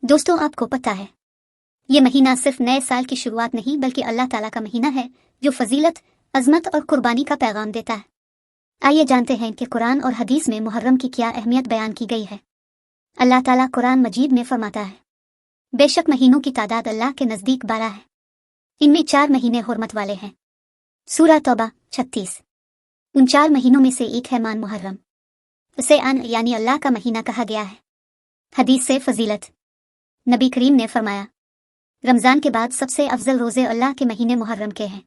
दोस्तों, आपको पता है ये महीना सिर्फ नए साल की शुरुआत नहीं बल्कि अल्लाह ताला का महीना है जो फजीलत, अजमत और कुर्बानी का पैगाम देता है। आइए जानते हैं कि कुरान और हदीस में मुहर्रम की क्या अहमियत बयान की गई है। अल्लाह ताला कुरान मजीद में फरमाता है, बेशक महीनों की तादाद अल्लाह के नज़दीक 12 है, इनमें 4 महीने हुर्मत वाले हैं। सूरह तौबा 36। उन 4 महीनों में से एक है मान मुहर्रम, उसे यानी अल्लाह का महीना कहा गया है। हदीस से फजीलत, नबी करीम ने फरमाया, रमज़ान के बाद सबसे अफजल रोज़े अल्लाह के महीने मुहर्रम के हैं।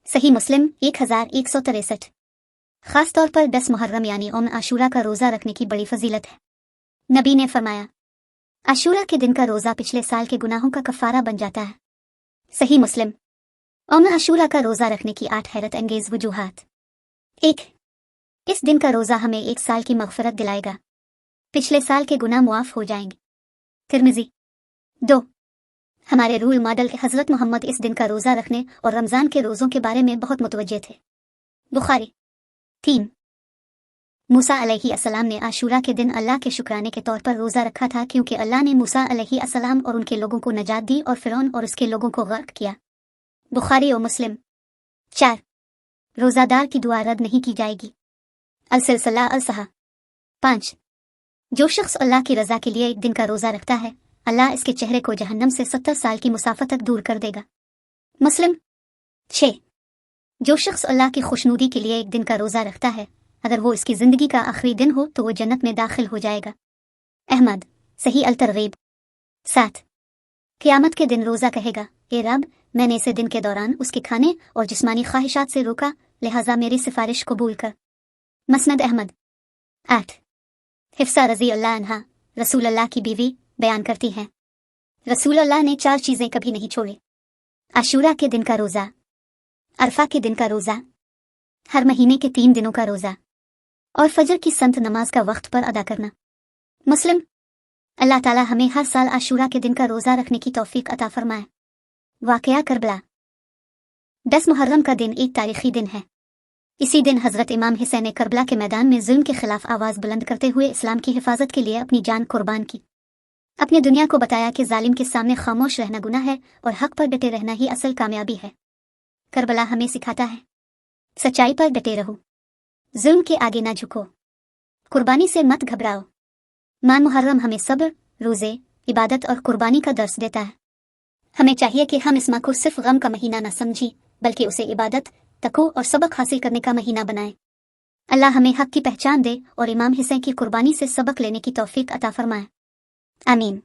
सही मुस्लिम 1163। ख़ास तौर पर 10 मुहर्रम यानी आशूरा का रोज़ा रखने की बड़ी फजीलत है। नबी ने फरमाया, आशूरा के दिन का रोज़ा पिछले साल के गुनाहों का कफ़ारा बन जाता है। सही मुस्लिम। आशूरा का रोज़ा रखने की 8 हैरत अंगेज़ वजूहात। 1. इस दिन का रोज़ा हमें 1 साल की मग़फ़िरत दिलाएगा, पिछले साल के गुनाह मुआफ़ हो जाएंगे। तिर्मिज़ी। 2. हमारे रूल मॉडल हज़रत मोहम्मद इस दिन का रोज़ा रखने और रमज़ान के रोज़ों के बारे में बहुत मुतवज्जे थे। बुखारी। 3. मूसा अलैहिस्सलाम ने आशूरा के दिन अल्लाह के शुक्राने के तौर पर रोज़ा रखा था क्योंकि अल्लाह ने मूसा अलैहिस्सलाम और उनके लोगों को नजात दी और फ़िरौन और उसके लोगों को गर्क किया। बुखारी और मुस्लिम। 4. रोज़ादार की दुआ रद्द नहीं की जाएगी। अल-सिलसिला अल-सहा। 5. जो शख्स अल्लाह की रज़ा के लिए एक दिन का रोज़ा रखता है, अल्लाह इसके चेहरे को जहन्नम से 70 साल की मुसाफत तक दूर कर देगा। मुस्लिम। 6. जो शख्स अल्लाह की खुशनुदी के लिए एक दिन का रोज़ा रखता है, अगर वो इसकी ज़िंदगी का आखिरी दिन हो तो वो जन्नत में दाखिल हो जाएगा। अहमद। सही अल-तरगीब। 7. क़यामत के दिन रोज़ा कहेगा, ए रब, मैंने इसे दिन के दौरान उसके खाने और जिस्मानी ख्वाहिशात से रोका, लिहाजा मेरी सिफारिश कबूल कर। मसनद अहमद। 8. हिफ्सा रज़ी अल्लाह अन्हा, रसूल अल्लाह की बीवी, बयान करती हैं, रसूल अल्लाह ने 4 चीज़ें कभी नहीं छोड़ी। आशूरा के दिन का रोज़ा, अरफा के दिन का रोज़ा, हर महीने के 3 दिनों का रोज़ा और फजर की संत नमाज का वक्त पर अदा करना। मुस्लिम। अल्लाह ताला हमें हर साल आशूरा के दिन का रोज़ा रखने की तौफीक अता फरमाए। वाक़या करबला। 10 मुहर्रम का दिन एक तारीख़ी दिन है। इसी दिन हज़रत इमाम हुसैन ने करबला के मैदान में जुल्म के खिलाफ आवाज़ बुलंद करते हुए इस्लाम की हिफाजत के लिए अपनी जान कुर्बान की। अपने दुनिया को बताया कि जालिम के सामने खामोश रहना गुनाह है और हक पर डटे रहना ही असल कामयाबी है। करबला हमें सिखाता है, सच्चाई पर डटे रहो, जुल्म के आगे ना झुको, कुर्बानी से मत घबराओ। मान मुहर्रम हमें सब्र, रोज़े, इबादत और कुर्बानी का दर्स देता है। हमें चाहिए कि हम इस माह को सिर्फ गम का महीना न समझें बल्कि उसे इबादत, तक़वा और सबक हासिल करने का महीना बनाएं। अल्लाह हमें हक की पहचान दे और इमाम हुसैन की कुर्बानी से सबक लेने की तौफीक अता फरमाए। आमीन।